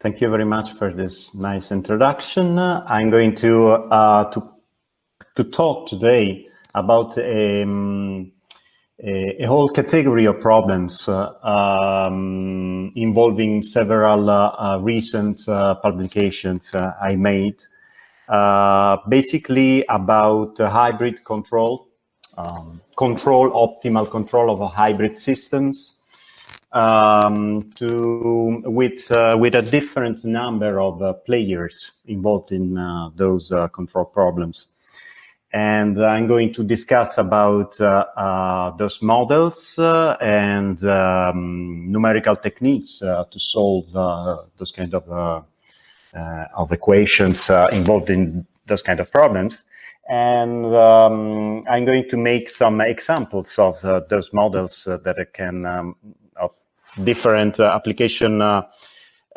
Thank you very much for this nice introduction. I'm going to talk today about a whole category of problems involving several recent publications I made, basically about hybrid control, optimal control of hybrid systems, with a different number of players involved in those control problems. And I'm going to discuss about those models and numerical techniques to solve those kind of equations involved in those kind of problems. And I'm going to make some examples of those models that can of different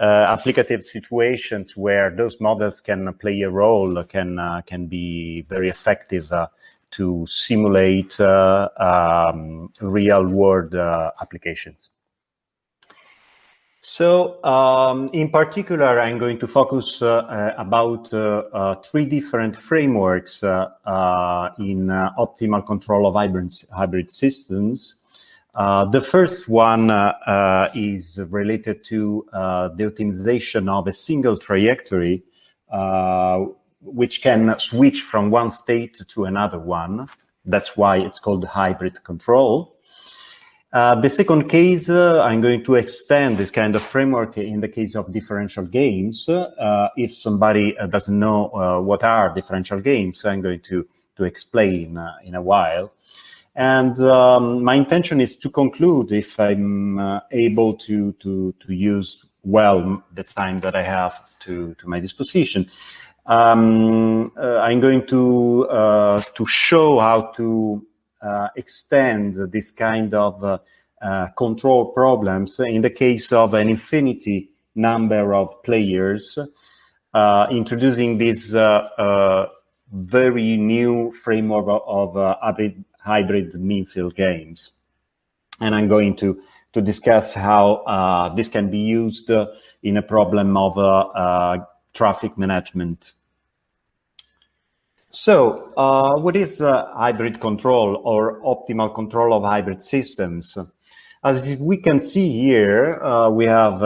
applicative situations where those models can play a role, can be very effective to simulate real-world applications. So, in particular, I'm going to focus about three different frameworks in optimal control of hybrid systems. The first one is related to the optimization of a single trajectory, which can switch from one state to another one. That's why it's called hybrid control. The second case, I'm going to extend this kind of framework in the case of differential games. If somebody doesn't know what are differential games, I'm going to explain in a while. And my intention is to conclude, if I'm able to use well the time that I have to my disposition. I'm going to show how to extend this kind of control problems in the case of an infinity number of players, introducing this very new framework of hybrid mean-field games. And I'm going to discuss how this can be used in a problem of traffic management. So, what is hybrid control or optimal control of hybrid systems? As we can see here, we have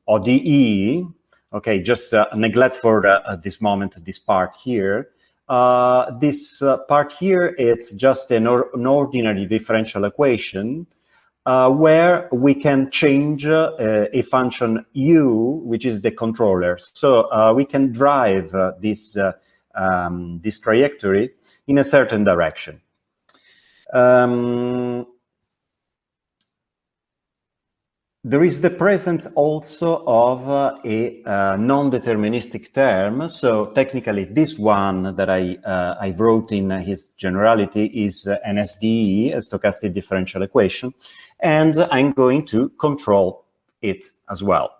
ODE. Okay, just neglect for this moment this part here. This part here, it's just an ordinary differential equation where we can change a function u, which is the controller. So we can drive this trajectory in a certain direction. There is the presence also of a non-deterministic term. So technically, this one that I wrote in his generality is an SDE, a stochastic differential equation, and I'm going to control it as well.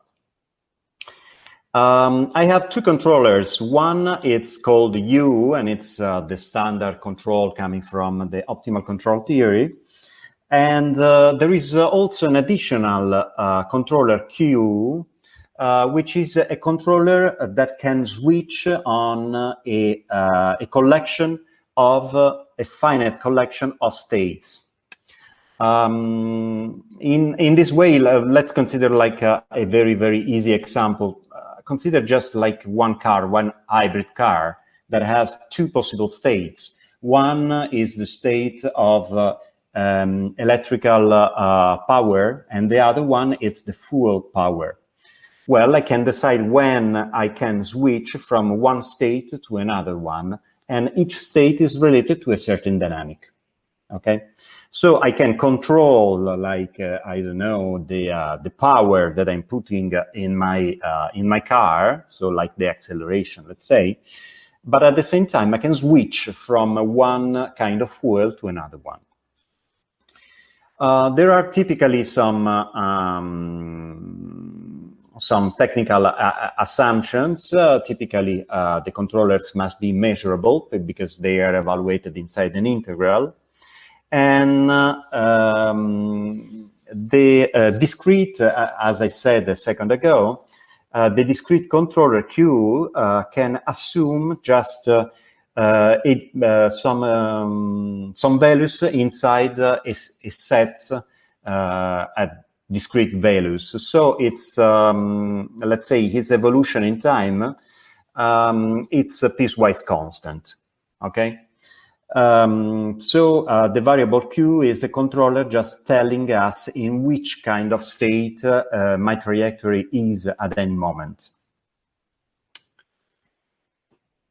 I have two controllers. One, it's called U, and it's the standard control coming from the optimal control theory. And there is also an additional controller Q, which is a controller that can switch on a collection of a finite collection of states. In this way, let's consider like a very, very easy example. Consider just like one hybrid car that has two possible states. One is the state of electrical power, and the other one is the fuel power. Well, I can decide when I can switch from one state to another one, and each state is related to a certain dynamic. Okay, so I can control, like I don't know, the power that I'm putting in my car, so like the acceleration, let's say. But at the same time, I can switch from one kind of fuel to another one. There are typically some technical assumptions. Typically, the controllers must be measurable because they are evaluated inside an integral. And the discrete, as I said a second ago, the discrete controller Q can assume just some values inside a set at discrete values. So it's, let's say, his evolution in time, it's a piecewise constant, okay? So the variable Q is a controller just telling us in which kind of state my trajectory is at any moment.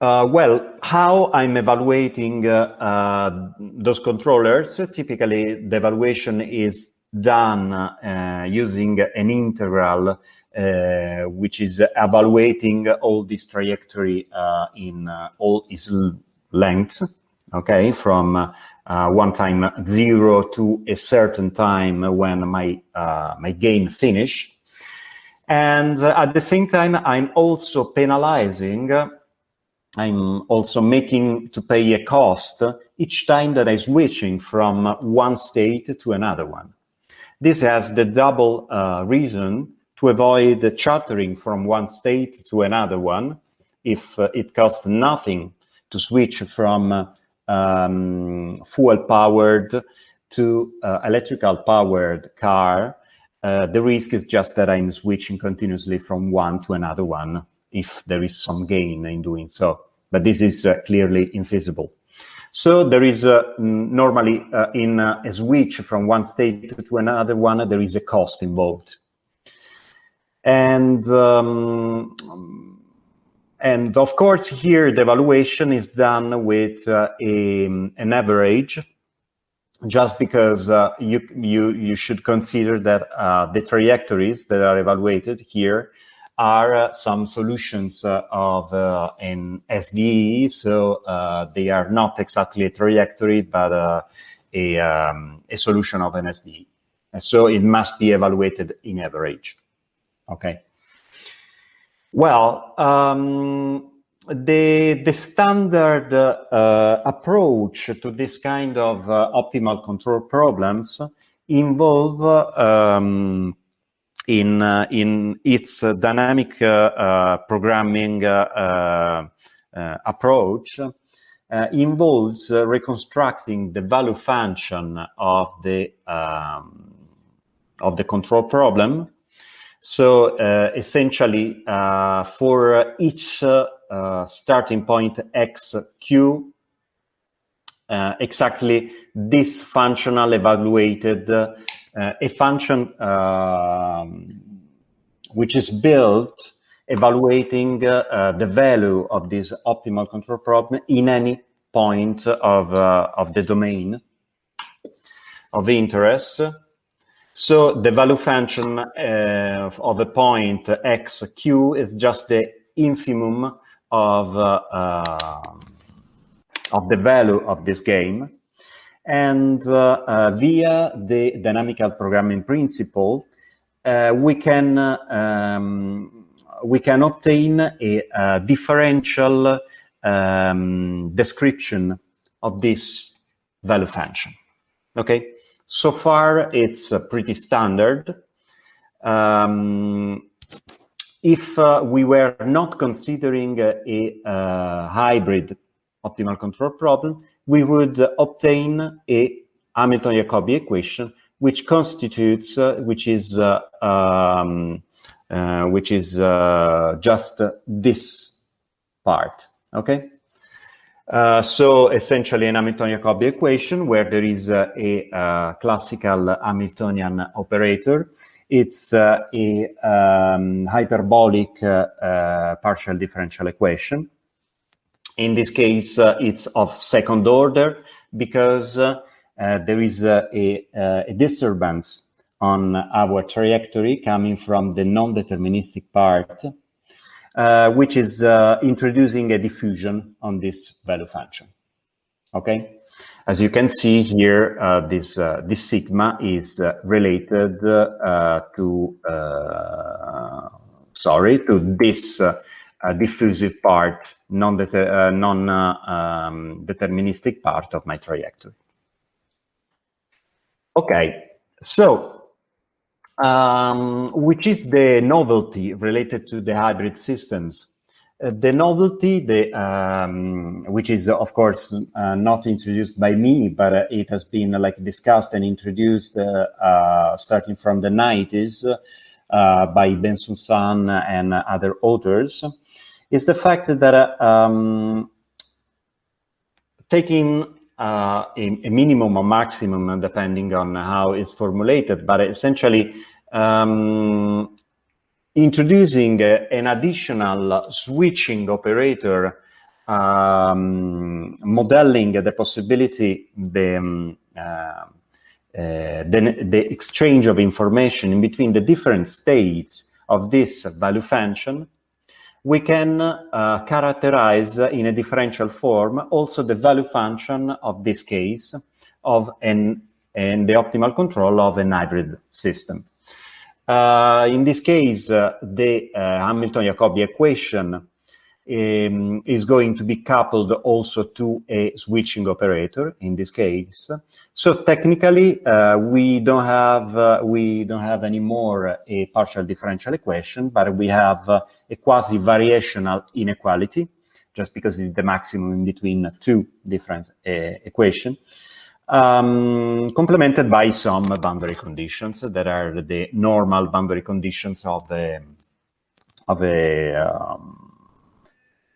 Well, how I'm evaluating those controllers? Typically, the evaluation is done using an integral, which is evaluating all this trajectory in all its length. Okay, from one time 0 to a certain time when my game finish. And at the same time, I'm also penalizing, I'm also making to pay a cost each time that I'm switching from one state to another one. This has the double reason to avoid chattering from one state to another one. If it costs nothing to switch from fuel-powered to electrical-powered car, the risk is just that I'm switching continuously from one to another one if there is some gain in doing so. But this is clearly infeasible. So there is normally in a switch from one state to another one, there is a cost involved. And of course, here the evaluation is done with an average, just because you should consider that the trajectories that are evaluated here are some solutions of an SDE, so they are not exactly a trajectory, but a solution of an SDE. And so it must be evaluated in average. Okay. Well, the standard approach to this kind of optimal control problems involve in its dynamic programming approach involves reconstructing the value function of the control problem. So essentially, for each starting point xq, exactly this functional evaluated a function which is built evaluating the value of this optimal control problem in any point of the domain of interest. So the value function of a point xq is just the infimum of the value of this game. And via the dynamical programming principle, we can obtain a differential description of this value function. Okay, so far it's pretty standard. If we were not considering a hybrid optimal control problem, we would obtain a Hamilton-Jacobi equation, which constitutes, which is just this part. Okay. So essentially, an Hamilton-Jacobi equation where there is a classical Hamiltonian operator. It's a hyperbolic partial differential equation. In this case, it's of second order because there is a disturbance on our trajectory coming from the non-deterministic part, which is introducing a diffusion on this value function. Okay, as you can see here, this sigma is related to this diffusive part, non-deterministic part of my trajectory. Okay, so which is the novelty related to the hybrid systems. The novelty, which is of course not introduced by me, but it has been like discussed and introduced starting from the 90s by Ben Susan and other authors, is the fact that taking a minimum or maximum, depending on how it's formulated, but essentially introducing an additional switching operator, modeling the possibility, the exchange of information in between the different states of this value function, we can characterize in a differential form also the value function of this case of and the optimal control of an hybrid system. In this case, the Hamilton-Jacobi equation is going to be coupled also to a switching operator in this case. So technically, we don't have anymore a partial differential equation, but we have a quasi-variational inequality, just because it's the maximum in between two different equations. Complemented by some boundary conditions that are the normal boundary conditions of a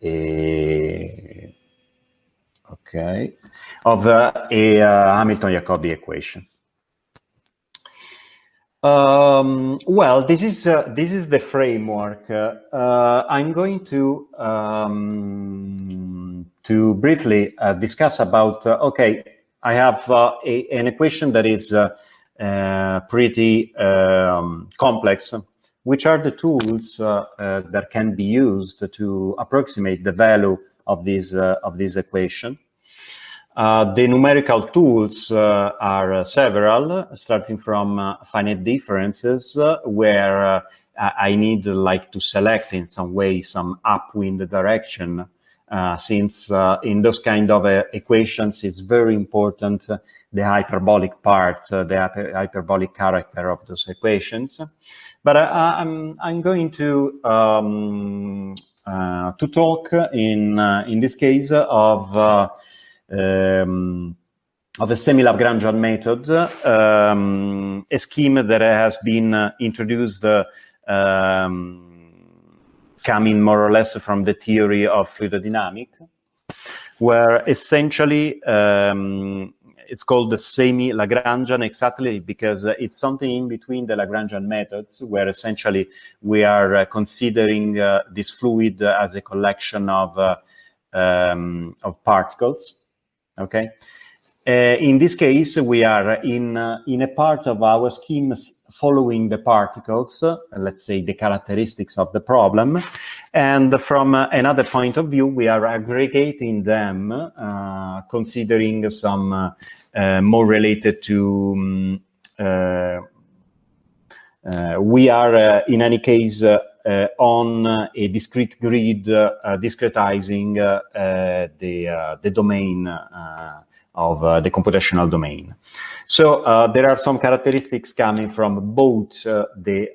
Hamilton-Jacobi equation. Well, this is the framework. I'm going to briefly discuss about okay. I have an equation that is pretty complex. Which are the tools that can be used to approximate the value of this equation? The numerical tools are several, starting from finite differences, where I need like to select in some way some upwind direction. Since in those kind of equations, it's very important the hyperbolic part, the hyperbolic character of those equations. But I'm going to talk in this case of a semi-Lagrangian method, a scheme that has been introduced. Coming more or less from the theory of fluidodynamics, where essentially it's called the semi-Lagrangian exactly because it's something in between the Lagrangian methods, where essentially we are considering this fluid as a collection of particles. Okay. In this case, we are in a part of our scheme following the particles, let's say the characteristics of the problem, and from another point of view, we are aggregating them, considering some more related to. We are in any case on a discrete grid, discretizing the domain. Of the computational domain. So there are some characteristics coming from both the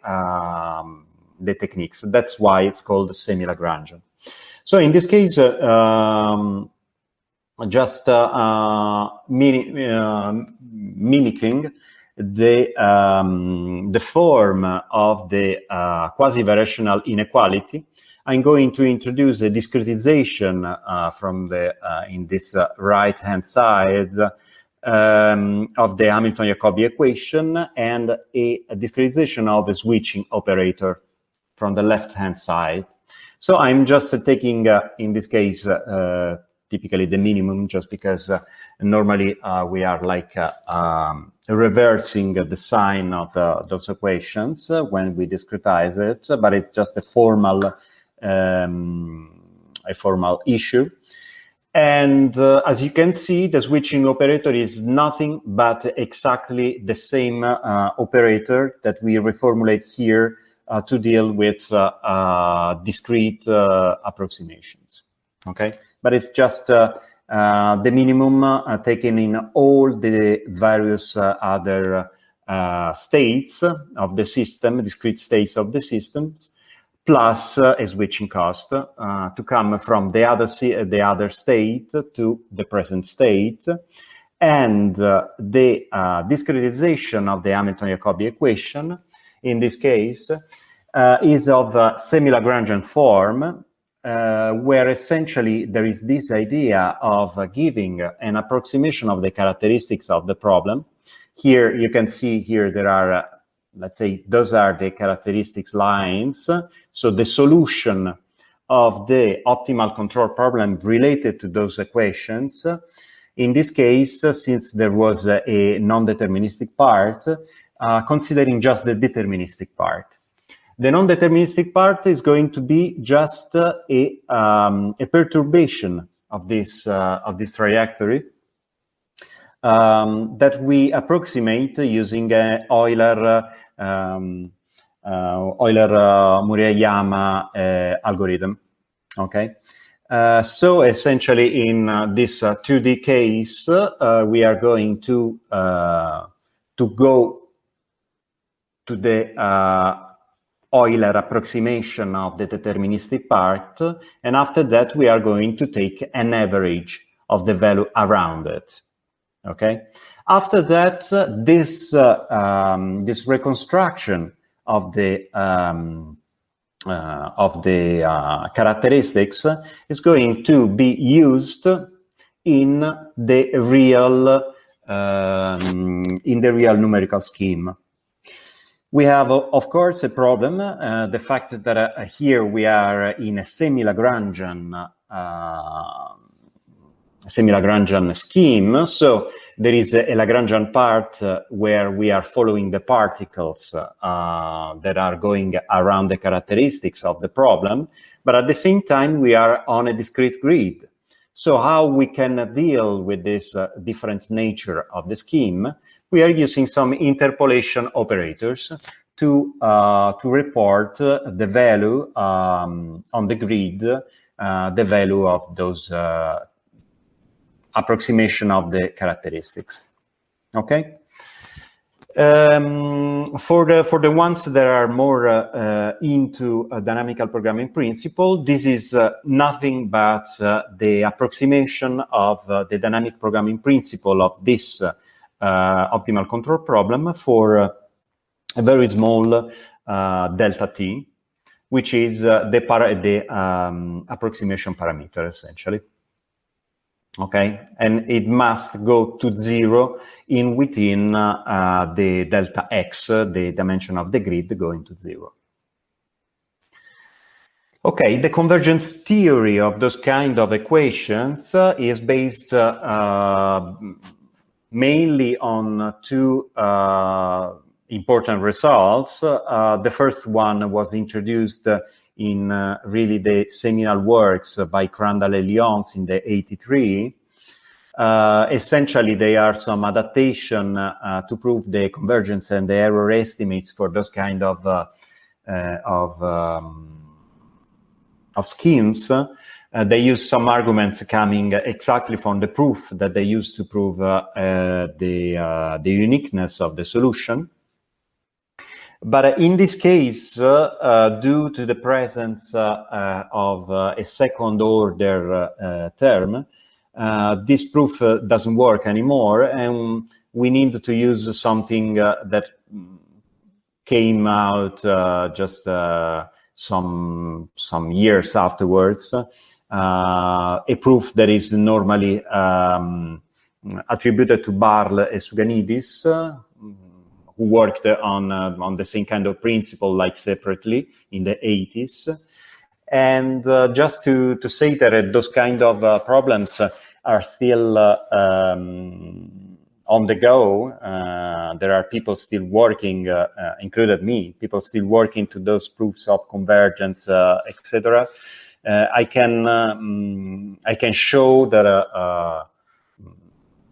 techniques. That's why it's called semi-Lagrangian. So in this case, just mimicking the form of the quasi-variational inequality, I'm going to introduce a discretization from the in this right-hand side of the Hamilton-Jacobi equation, and a discretization of a switching operator from the left-hand side. So I'm just taking, in this case, typically the minimum, just because normally we are like reversing the sign of those equations when we discretize it, but it's just a formal issue. And as you can see, the switching operator is nothing but exactly the same operator that we reformulate here to deal with discrete approximations. Okay, but it's just the minimum taken in all the various other states of the system, discrete states of the systems, plus a switching cost to come from the other state to the present state, and the discretization of the Hamilton-Jacobi equation, in this case, is of a semi-Lagrangian form, where essentially there is this idea of giving an approximation of the characteristics of the problem. Here you can see here there are, let's say, those are the characteristics lines. So the solution of the optimal control problem related to those equations. In this case, since there was a non-deterministic part, considering just the deterministic part. The non-deterministic part is going to be just a perturbation of this trajectory that we approximate using Euler-Murayama algorithm. Okay, so essentially in this 2D case, we are going to go to the Euler approximation of the deterministic part, and after that we are going to take an average of the value around it. Okay. After that, this reconstruction of the characteristics is going to be used in the real numerical scheme. We have, of course, a problem, the fact that here we are in a semi-Lagrangian scheme. So there is a Lagrangian part where we are following the particles that are going around the characteristics of the problem, but at the same time we are on a discrete grid. So how we can deal with this different nature of the scheme? We are using some interpolation operators to report the value on the grid, the value of those approximation of the characteristics. Okay. For the ones that are more into a dynamical programming principle, this is nothing but the approximation of the dynamic programming principle of this optimal control problem for a very small delta t, which is the approximation parameter, essentially. Okay, and it must go to 0 within the delta x, the dimension of the grid, going to 0. Okay, the convergence theory of those kind of equations is based mainly on two important results. The first one was introduced in really the seminal works by Crandall and Lyons in the '83. Essentially, they are some adaptation to prove the convergence and the error estimates for those kind of schemes. They use some arguments coming exactly from the proof that they used to prove the uniqueness of the solution. But in this case, due to the presence of a second order term, this proof doesn't work anymore, and we need to use something that came out just some years afterwards, a proof that is normally attributed to Barl and Suganidis, who worked on the same kind of principle, like separately in the 80s. And just to say that those kind of problems are still on the go. There are people still working, included me, people still working to those proofs of convergence, etc. I can show that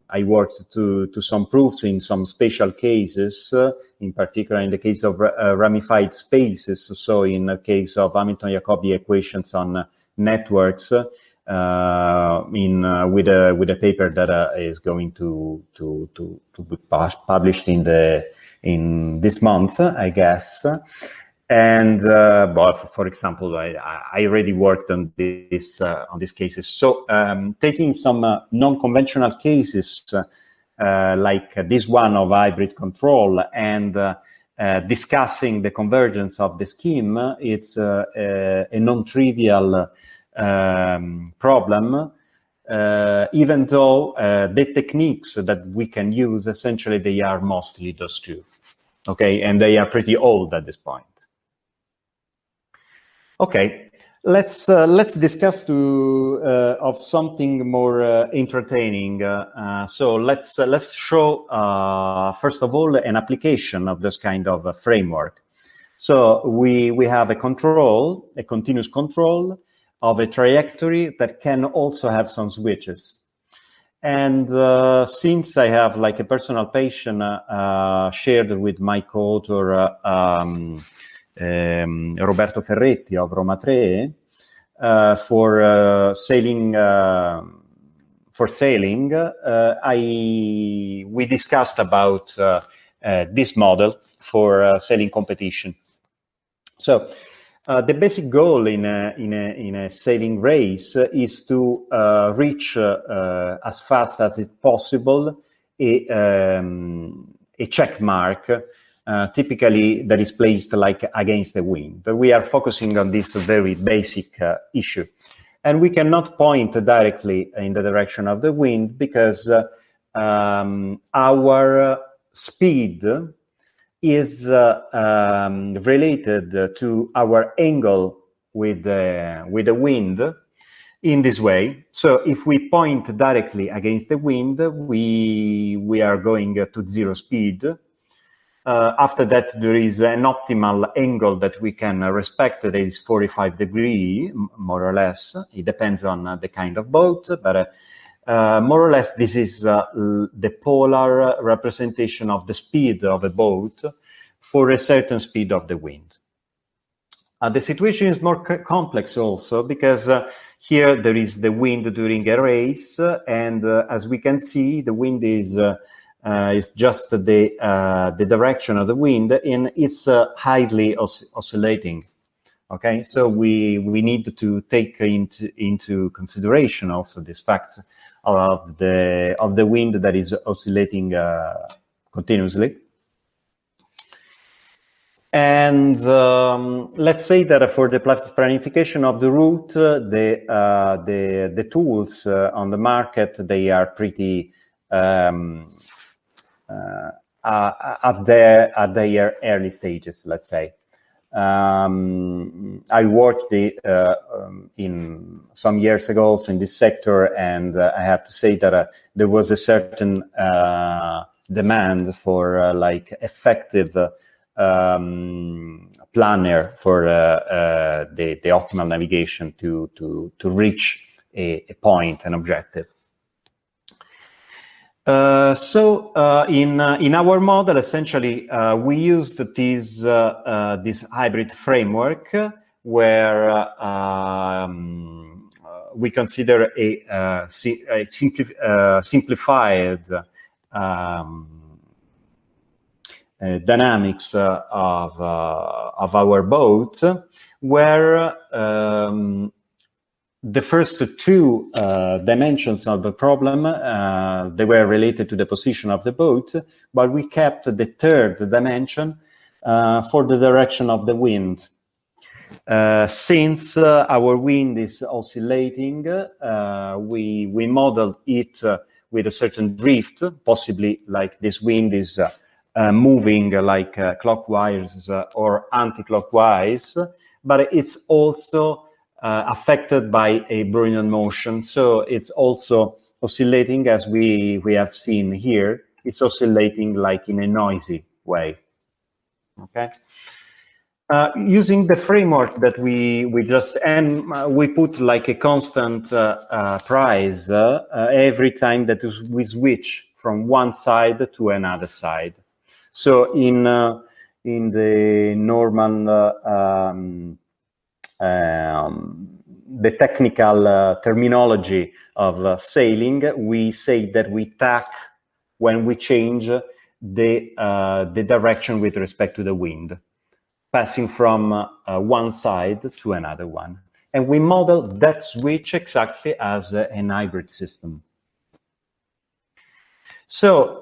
I worked to some proofs in some special cases, in particular in the case of ramified spaces. So in the case of Hamilton-Jacobi equations on networks, with a paper that is going to be published in this month, I guess. And but for example, I already worked on these cases. So taking some non-conventional cases like this one of hybrid control and discussing the convergence of the scheme, it's a non-trivial problem, even though the techniques that we can use, essentially, they are mostly those two, okay? And they are pretty old at this point. Okay, let's discuss of something more entertaining. So let's show first of all an application of this kind of framework. So we have a control, a continuous control of a trajectory that can also have some switches. And since I have like a personal passion shared with my co-author Roberto Ferretti of Roma 3 for sailing, we discussed about this model for sailing competition. So the basic goal in a sailing race is to reach as fast as it's possible a check mark, typically that is placed like against the wind. But we are focusing on this very basic issue. And we cannot point directly in the direction of the wind because our speed is related to our angle with the wind in this way. So if we point directly against the wind, we are going to zero speed. After that, there is an optimal angle that we can respect. That is 45 degrees, more or less. It depends on the kind of boat, but more or less, this is the polar representation of the speed of a boat for a certain speed of the wind. The situation is more complex also because here there is the wind during a race, and as we can see, the wind is just the direction of the wind, and it's highly oscillating. Okay, so we need to take into consideration also this fact of the wind that is oscillating continuously. And let's say that for the planification of the route, the tools on the market, they are pretty at their early stages, let's say. I worked in some years ago also in this sector, and I have to say that there was a certain demand for like effective planner for the optimal navigation to reach a point, an objective. So in our model, essentially, we used this hybrid framework where we consider a simplified dynamics of our boat, where the first two dimensions of the problem, they were related to the position of the boat, but we kept the third dimension for the direction of the wind. Since our wind is oscillating, we modeled it with a certain drift, possibly like this wind is moving like clockwise or anti-clockwise, but it's also affected by a Brownian motion. So it's also oscillating, as we have seen here. It's oscillating like in a noisy way. Okay. Using the framework that we just, and we put like a constant price every time that we switch from one side to another side. So in the normal the technical terminology of sailing, we say that we tack when we change the direction with respect to the wind, passing from one side to another one. And we model that switch exactly as an hybrid system. So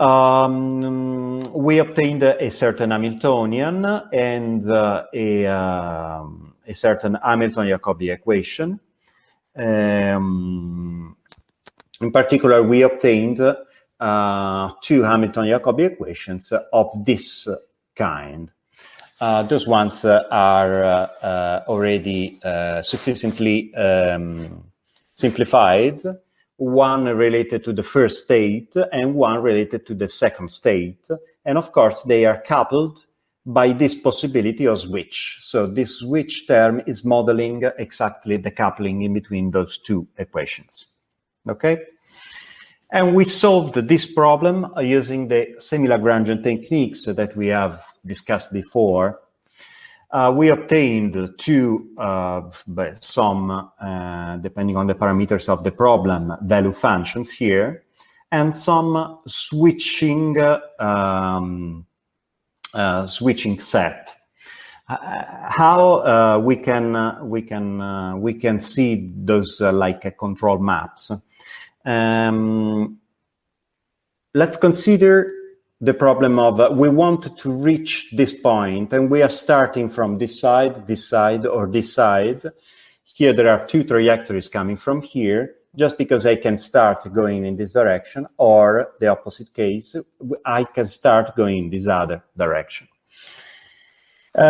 we obtained a certain Hamiltonian and a certain Hamilton-Jacobi equation. In particular, we obtained two Hamilton-Jacobi equations of this kind. Those ones are already sufficiently simplified. One related to the first state and one related to the second state. And of course, they are coupled by this possibility of switch. So this switch term is modeling exactly the coupling in between those two equations. Okay? And we solved this problem using the semi-Lagrangian techniques that we have discussed before. We obtained two, depending on the parameters of the problem, value functions here, and some switching switching set. How we can see those like control maps? Let's consider the problem of we want to reach this point and we are starting from this side, or this side. Here there are two trajectories coming from here, just because I can start going in this direction, or the opposite case, I can start going in this other direction.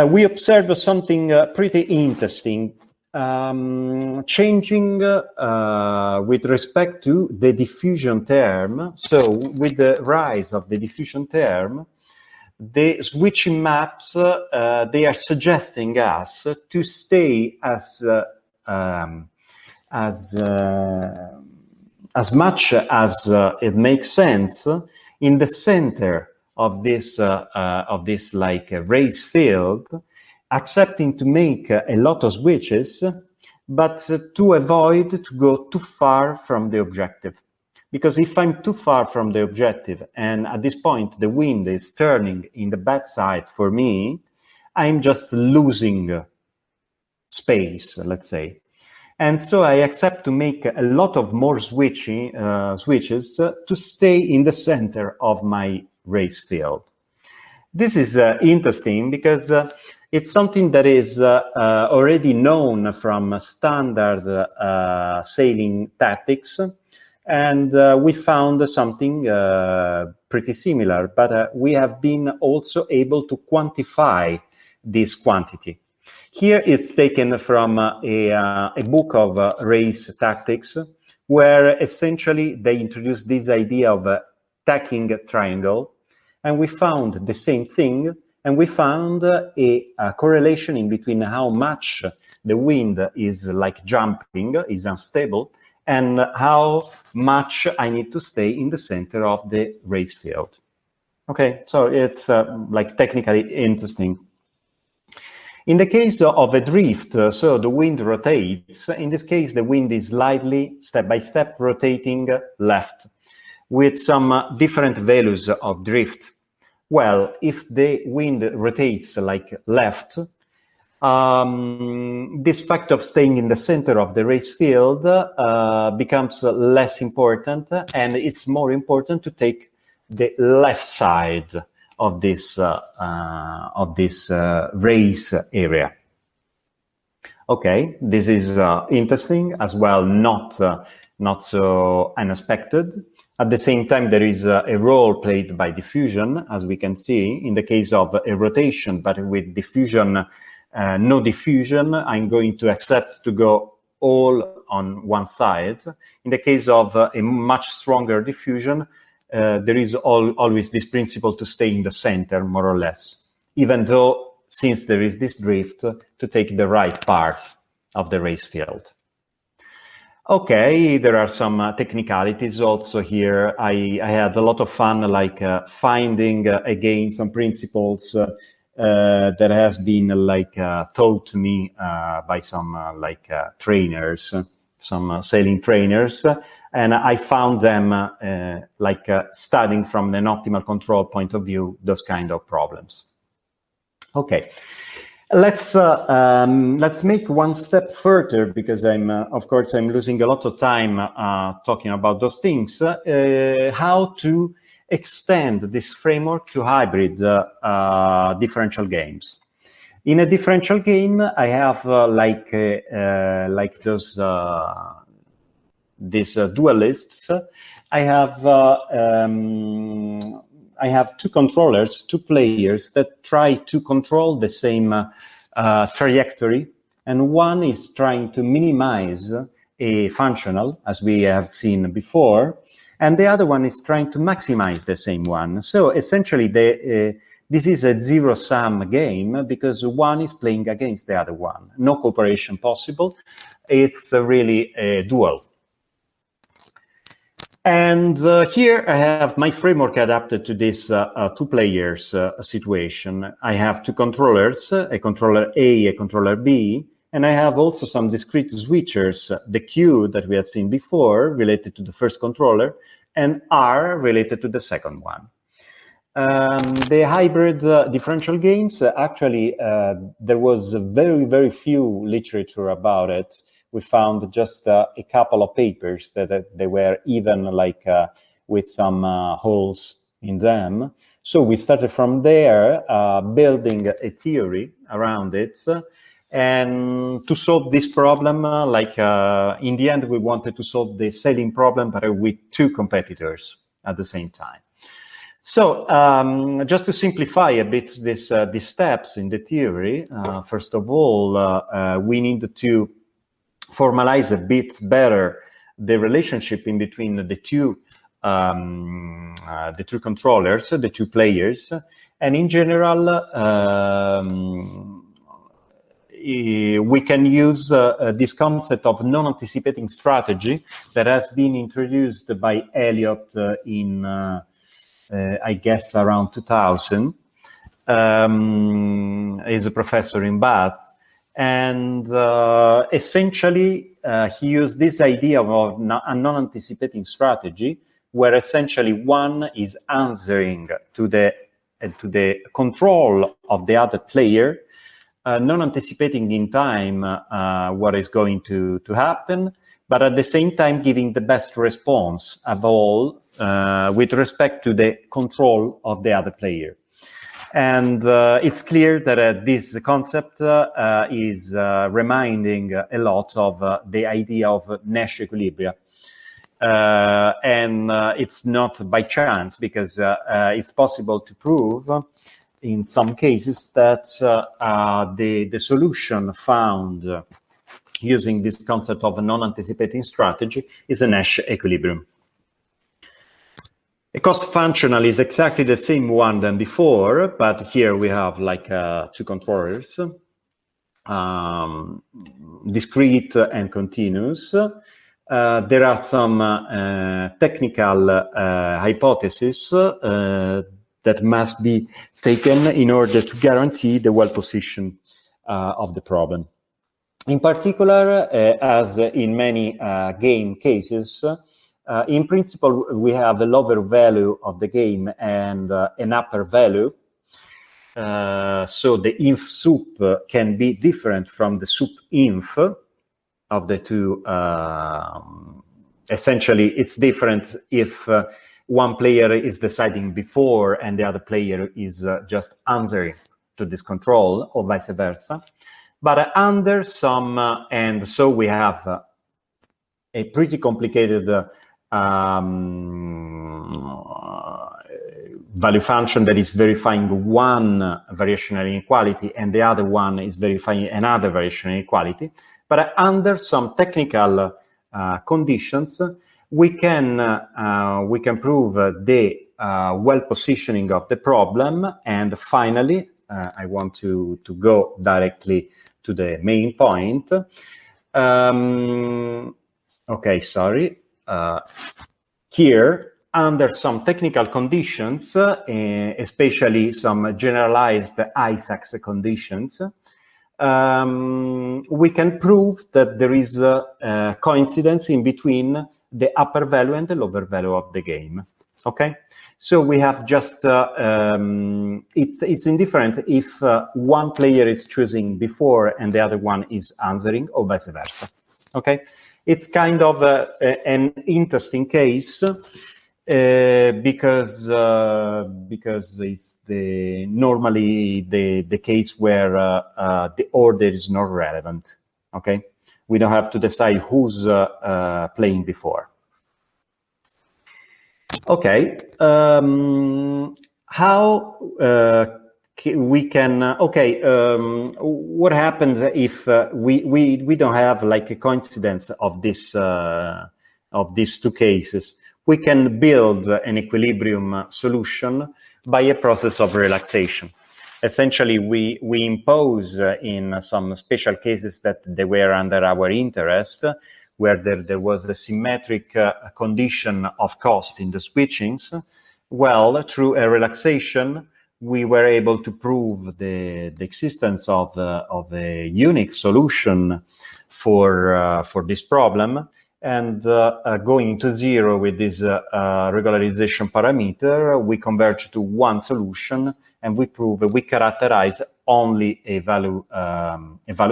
We observe something pretty interesting. Changing with respect to the diffusion term. So with the rise of the diffusion term, the switching maps, they are suggesting us to stay as much as it makes sense in the center of this like race field, accepting to make a lot of switches, but to avoid to go too far from the objective. Because if I'm too far from the objective, and at this point the wind is turning in the bad side for me, I'm just losing space, let's say. And so I accept to make a lot of more switches to stay in the center of my race field. This is interesting because it's something that is already known from standard sailing tactics, and we found something pretty similar, but we have been also able to quantify this quantity. Here it's taken from a book of race tactics, where essentially they introduced this idea of tacking triangle, and we found the same thing. And we found a correlation in between how much the wind is like jumping, is unstable, and how much I need to stay in the center of the race field. Okay, so it's like technically interesting. In the case of a drift, so the wind rotates. In this case, the wind is slightly, step by step, rotating left with some different values of drift. Well, if the wind rotates like left, this fact of staying in the center of the race field becomes less important, and it's more important to take the left side of this race area. Okay, this is interesting as well, not so unexpected. At the same time, there is a role played by diffusion, as we can see. In the case of a rotation, but with diffusion, no diffusion, I'm going to accept to go all on one side. In the case of a much stronger diffusion, there is always this principle to stay in the center, more or less, even though, since there is this drift, to take the right part of the race field. Okay, there are some technicalities also here. I had a lot of fun, like finding again some principles that has been told to me by some trainers, some sailing trainers, and I found them studying from an optimal control point of view those kind of problems. Okay, let's make one step further, because of course I'm losing a lot of time talking about those things. How to extend this framework to hybrid differential games. In a differential game, I have these dualists. I have two controllers, two players that try to control the same trajectory, and one is trying to minimize a functional, as we have seen before, and the other one is trying to maximize the same one. So essentially, this is a zero-sum game, because one is playing against the other one. No cooperation possible. It's really a duel. And here I have my framework adapted to this two players situation. I have two controllers, a controller A, a controller B, and I have also some discrete switchers, the Q that we have seen before related to the first controller, and R related to the second one. The hybrid differential games, actually, there was very, very few literature about it. We found just a couple of papers that they were even with some holes in them. So we started from there, building a theory around it. And to solve this problem, in the end, we wanted to solve the sailing problem, but with two competitors at the same time. So just to simplify a bit these steps in the theory, first of all, we need to formalize a bit better the relationship in between the two controllers, the two players, and in general, we can use this concept of non-anticipating strategy that has been introduced by Elliott in, I guess, around 2000. He's a professor in Bath. And essentially, he used this idea of a non-anticipating strategy, where essentially one is answering to the control of the other player, non-anticipating in time what is going to happen, but at the same time giving the best response of all with respect to the control of the other player. And it's clear that this concept is reminding a lot of the idea of Nash equilibria. And it's not by chance, because it's possible to prove in some cases that the solution found using this concept of a non-anticipating strategy is a Nash equilibrium. A cost functional is exactly the same one than before, but here we have two controllers, discrete and continuous. There are some technical hypotheses that must be taken in order to guarantee the well position of the problem. In particular, as in many game cases, in principle, we have a lower value of the game and an upper value. So the inf sup can be different from the sup inf of the two. Essentially, it's different if one player is deciding before and the other player is just answering to this control, or vice versa. But under some, and so we have a pretty complicated value function that is verifying one variational inequality and the other one is verifying another variational inequality. But under some technical conditions, we can prove the well positioning of the problem. And finally, I want to go directly to the main point. Okay, sorry. Here under some technical conditions, especially some generalized Isaacs conditions, we can prove that there is a coincidence in between the upper value and the lower value of the game. Okay, so we have just it's indifferent if one player is choosing before and the other one is answering, or vice versa. Okay, it's kind of an interesting case. Because it's normally the case where the order is not relevant. Okay, we don't have to decide who's playing before. Okay, how we can? What happens if we don't have like a coincidence of this of these two cases? We can build an equilibrium solution by a process of relaxation. Essentially, we impose in some special cases that they were under our interest, where there was a symmetric condition of cost in the switchings. Well, through a relaxation, we were able to prove the existence of a unique solution for this problem. And going to zero with this regularization parameter, we converge to one solution, and we prove we characterize only a value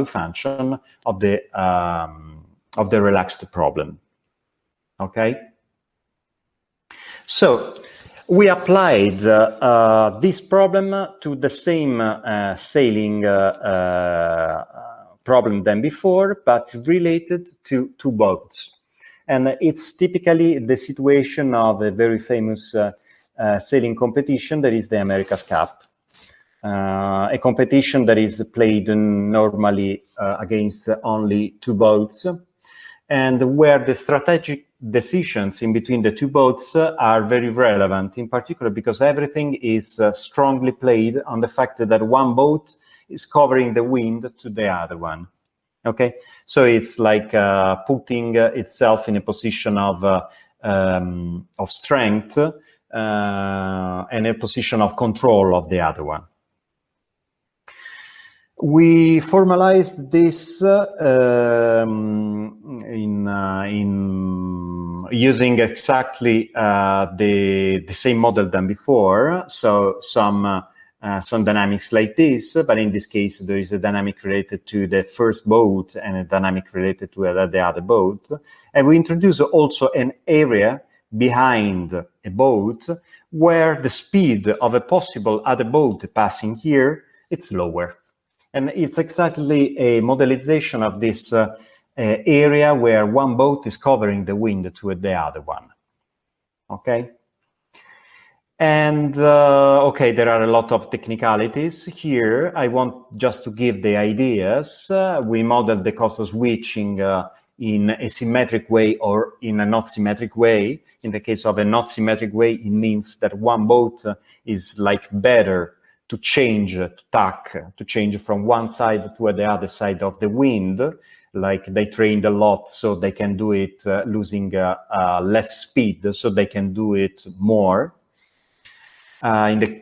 function of the relaxed problem. Okay. So we applied this problem to the same sailing problem than before, but related to two boats. And it's typically the situation of a very famous sailing competition, that is the America's Cup. A competition that is played normally against only two boats, and where the strategic decisions in between the two boats are very relevant, in particular because everything is strongly played on the fact that one boat is covering the wind to the other one. Okay, so it's like putting itself in a position of strength and a position of control of the other one. We formalized this in using exactly the same model than before. So some dynamics like this, but in this case, there is a dynamic related to the first boat and a dynamic related to the other boat. And we introduce also an area behind a boat where the speed of a possible other boat passing here, it's lower. And it's exactly a modelization of this area where one boat is covering the wind to the other one. Okay? And, okay, there are a lot of technicalities here. I want just to give the ideas. We modeled the cost of switching in a symmetric way or in a not symmetric way. In the case of a not symmetric way, it means that one boat is like better to change, to tack, to change from one side to the other side of the wind. Like they trained a lot, so they can do it losing less speed, so they can do it more. In the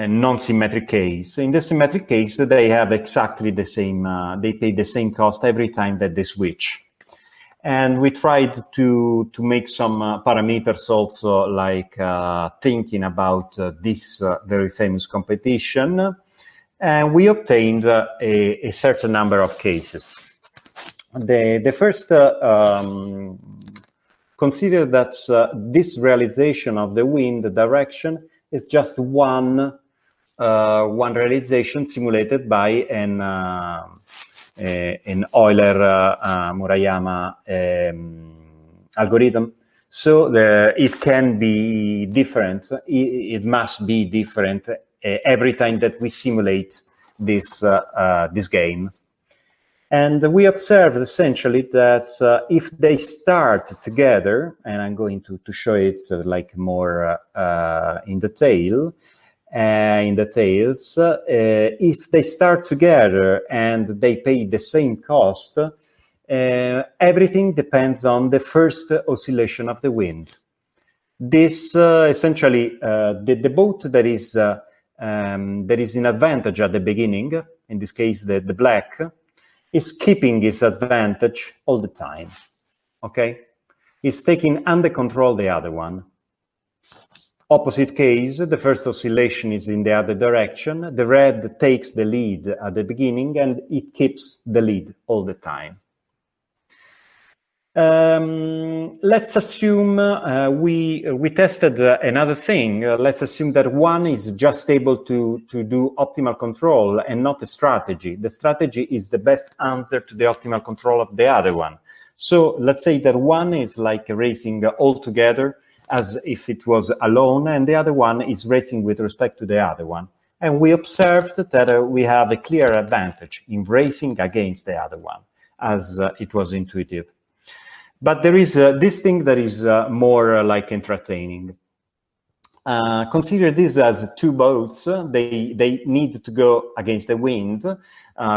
non-symmetric case. In the symmetric case, they have exactly the same, they pay the same cost every time that they switch. And we tried to make some parameters also, like thinking about this very famous competition. And we obtained a certain number of cases. The first, consider that this realization of the wind direction is just one realization simulated by an Euler-Murayama algorithm. So it can be different. It must be different every time that we simulate this game. And we observed essentially that if they start together, and I'm going to show it like more in details, if they start together and they pay the same cost, everything depends on the first oscillation of the wind. This essentially, the boat that is in advantage at the beginning, in this case the black, is keeping its advantage all the time, okay? It's taking under control the other one. Opposite case, the first oscillation is in the other direction. The red takes the lead at the beginning and it keeps the lead all the time. Let's assume we tested another thing. Let's assume that one is just able to do optimal control and not a strategy. The strategy is the best answer to the optimal control of the other one. So let's say that one is like racing all together as if it was alone, and the other one is racing with respect to the other one. And we observed that we have a clear advantage in racing against the other one, as it was intuitive. But there is this thing that is more like entertaining. Consider this as two boats. They need to go against the wind.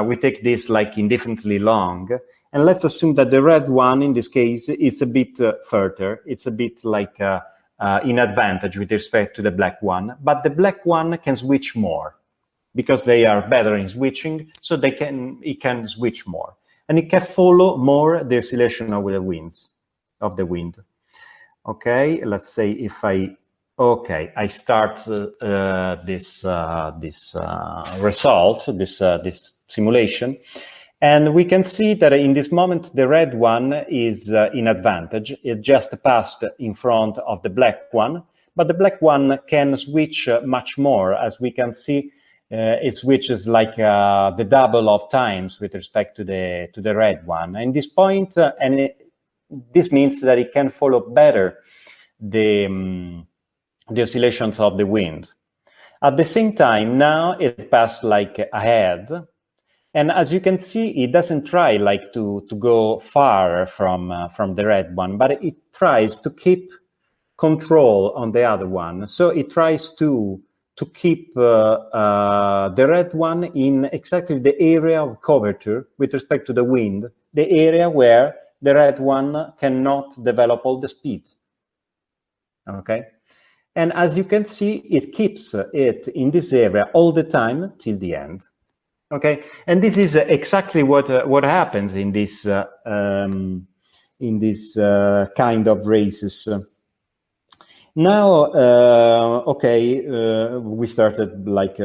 We take this like indefinitely long. And let's assume that the red one, in this case, is a bit further. It's a bit like in advantage with respect to the black one. But the black one can switch more because they are better in switching. So it can switch more. And it can follow more the oscillation of the winds, Okay, let's say if I start this result, this simulation, and we can see that in this moment the red one is in advantage. It just passed in front of the black one, but the black one can switch much more, as we can see. It switches like the double of times with respect to the red one. And this point, this means that it can follow better the oscillations of the wind. At the same time, now it passed like ahead, and as you can see, it doesn't try like to go far from the red one, but it tries to keep control on the other one. So it tries to keep the red one in exactly the area of coverture with respect to the wind, the area where the red one cannot develop all the speed, okay? And as you can see, it keeps it in this area all the time till the end, okay? And this is exactly what happens in this kind of races. Now, we started like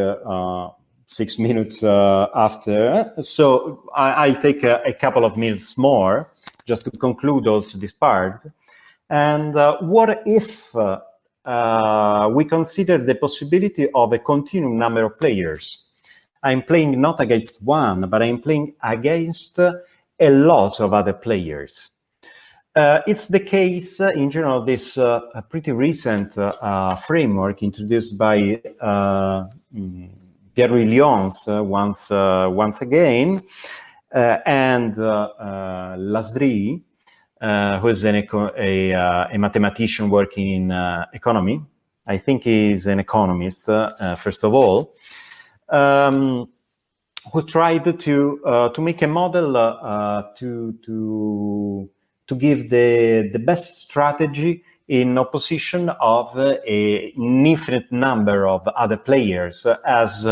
6 minutes after, so I'll take a couple of minutes more just to conclude also this part. And what if we consider the possibility of a continuum number of players? I'm playing not against one, but I'm playing against a lot of other players. It's the case, in general, this pretty recent framework introduced by Pierre-Louis Lyons once again, and Lasdrie, who is a mathematician working in economy. I think he's an economist, first of all, who tried to make a model to give the best strategy in opposition of an infinite number of other players, as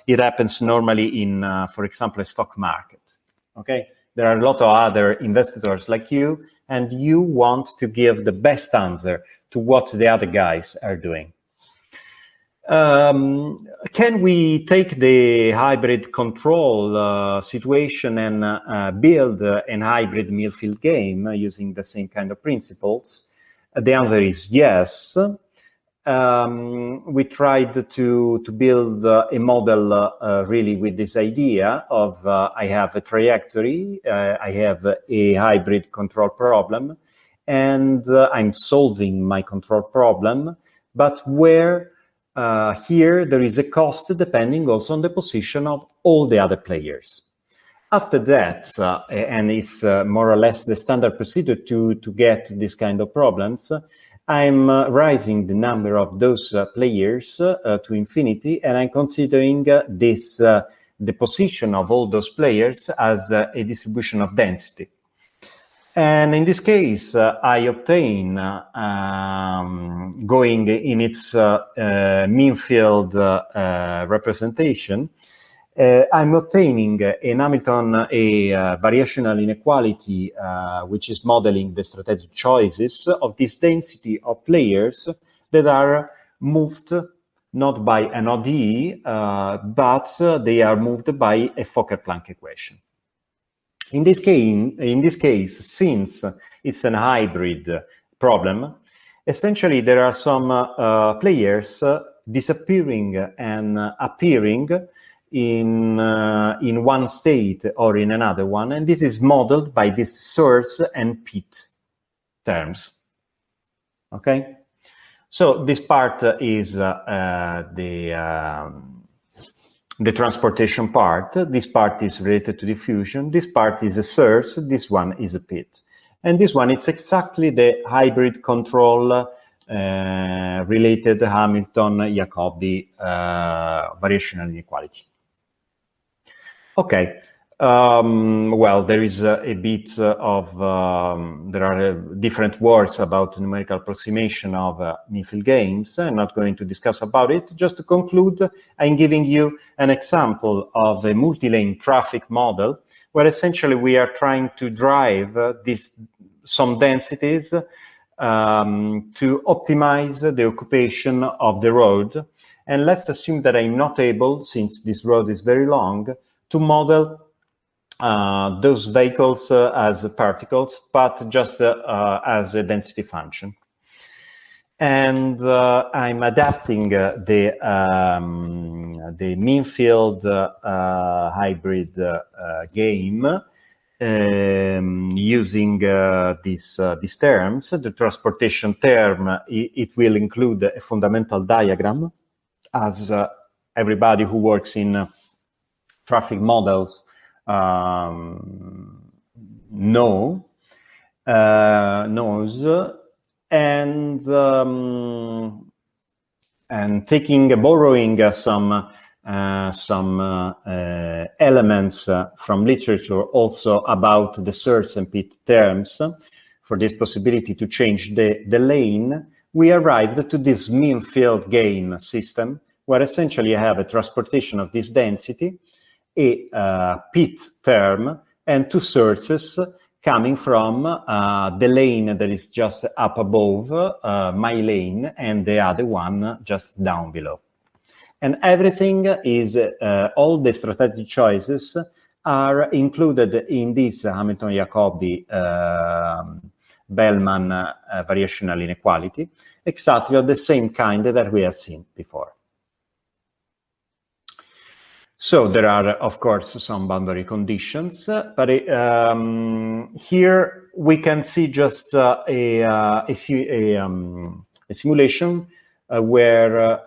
it happens normally in, for example, a stock market. Okay, there are a lot of other investors like you, and you want to give the best answer to what the other guys are doing. Can we take the hybrid control situation and build an hybrid Millfield game using the same kind of principles? The answer is yes. We tried to build a model really with this idea of I have a trajectory, I have a hybrid control problem, and I'm solving my control problem, but where here there is a cost depending also on the position of all the other players. After that, and it's more or less the standard procedure to get this kind of problems, I'm rising the number of those players to infinity, and I'm considering the position of all those players as a distribution of density. And in this case, I obtain, going in its mean field representation, I'm obtaining a variational inequality, which is modeling the strategic choices of this density of players that are moved not by an ODE, but they are moved by a Fokker-Planck equation. In this case, since it's a hybrid problem, essentially there are some players disappearing and appearing in one state or in another one, and this is modeled by this source and pit terms. Okay, so this part is the transportation part. This part is related to diffusion. This part is a source. This one is a pit. And this one is exactly the hybrid control related Hamilton-Jacobi variational inequality. Okay. Well, there is a bit of, there are different words about numerical approximation of mean-field games. I'm not going to discuss about it. Just to conclude, I'm giving you an example of a multi-lane traffic model where essentially we are trying to drive some densities to optimize the occupation of the road. And let's assume that I'm not able, since this road is very long, to model those vehicles as particles, but just as a density function. And I'm adapting the mean field hybrid game using these terms. The transportation term, it will include a fundamental diagram, as everybody who works in traffic models knows, and borrowing some elements from literature also about the source and pit terms for this possibility to change the lane, we arrived to this mean field gain system where essentially you have a transportation of this density, a pit term, and two sources coming from the lane that is just up above my lane and the other one just down below. And everything is, all the strategic choices are included in this Hamilton-Jacobi Bellman variational inequality, exactly of the same kind that we have seen before. So there are, of course, some boundary conditions, but here we can see just a simulation where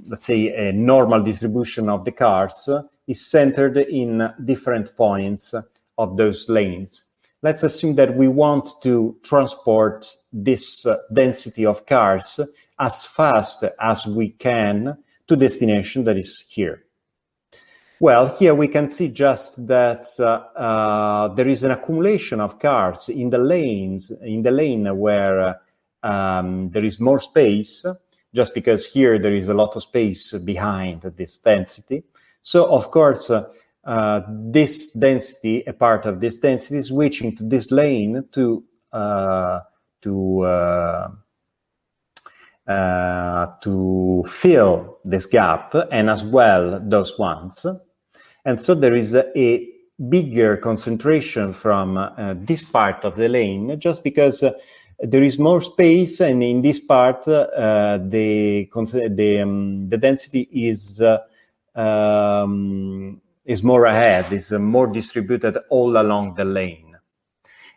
let's say a normal distribution of the cars is centered in different points of those lanes. Let's assume that we want to transport this density of cars as fast as we can to destination that is here. Well, here we can see just that there is an accumulation of cars in the lanes, in the lane where there is more space, just because here there is a lot of space behind this density. So, of course, this density, a part of this density, is switching to this lane to fill this gap, and as well those ones. And so there is a bigger concentration from this part of the lane, just because there is more space, and in this part the density is more ahead, is more distributed all along the lane.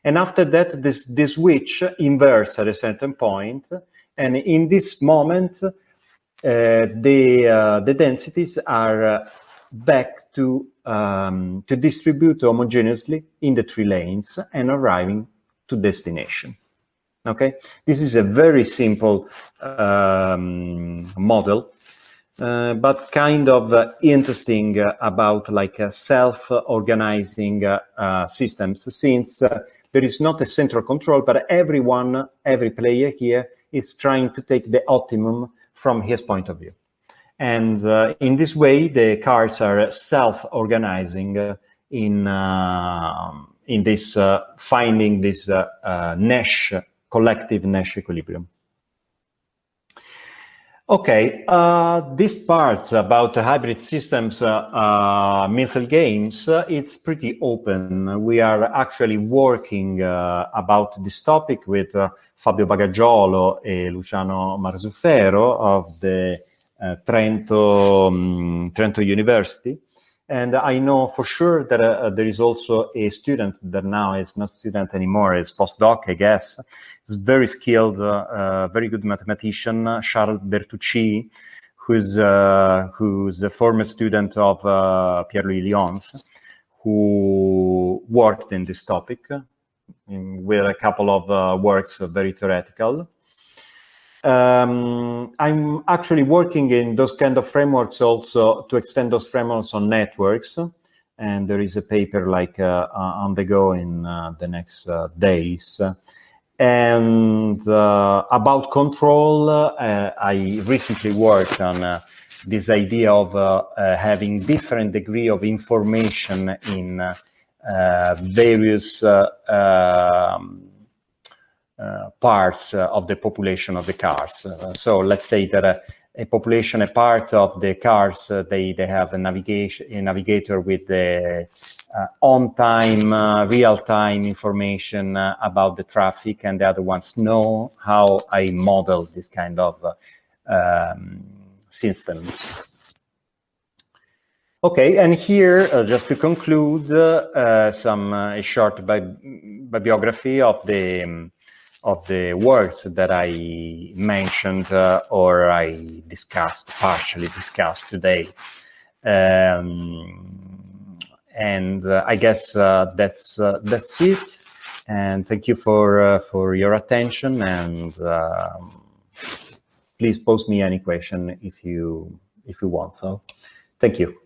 And after that, this switch inverts at a certain point. And in this moment, the densities are back to distribute homogeneously in the three lanes and arriving to destination. Okay, this is a very simple model but kind of interesting about like self-organizing systems, since there is not a central control, but every player here is trying to take the optimum from his point of view. And in this way, the cards are self-organizing in this finding this Nash, collective Nash equilibrium. Okay, this part about hybrid systems, Milfeld games, it's pretty open. We are actually working about this topic with Fabio Bagagiolo and Luciano Marzufero of the Trento University. And I know for sure that there is also a student that now is not student anymore, is postdoc, I guess. He's very skilled, very good mathematician, Charles Bertucci, who's a former student of Pierre-Louis Lyons, who worked in this topic with a couple of works, very theoretical. I'm actually working in those kind of frameworks also to extend those frameworks on networks, and there is a paper like on the go in the next days. And about control, I recently worked on this idea of having different degree of information in various parts of the population of the cars. So let's say that a population, a part of the cars, they have a navigator with the on-time, real-time information about the traffic, and the other ones know how I model this kind of systems. Okay, and here, just to conclude, a short bibliography of the works that I mentioned or I partially discussed today. And I guess that's it. And thank you for your attention. And please post me any question if you want. So, thank you.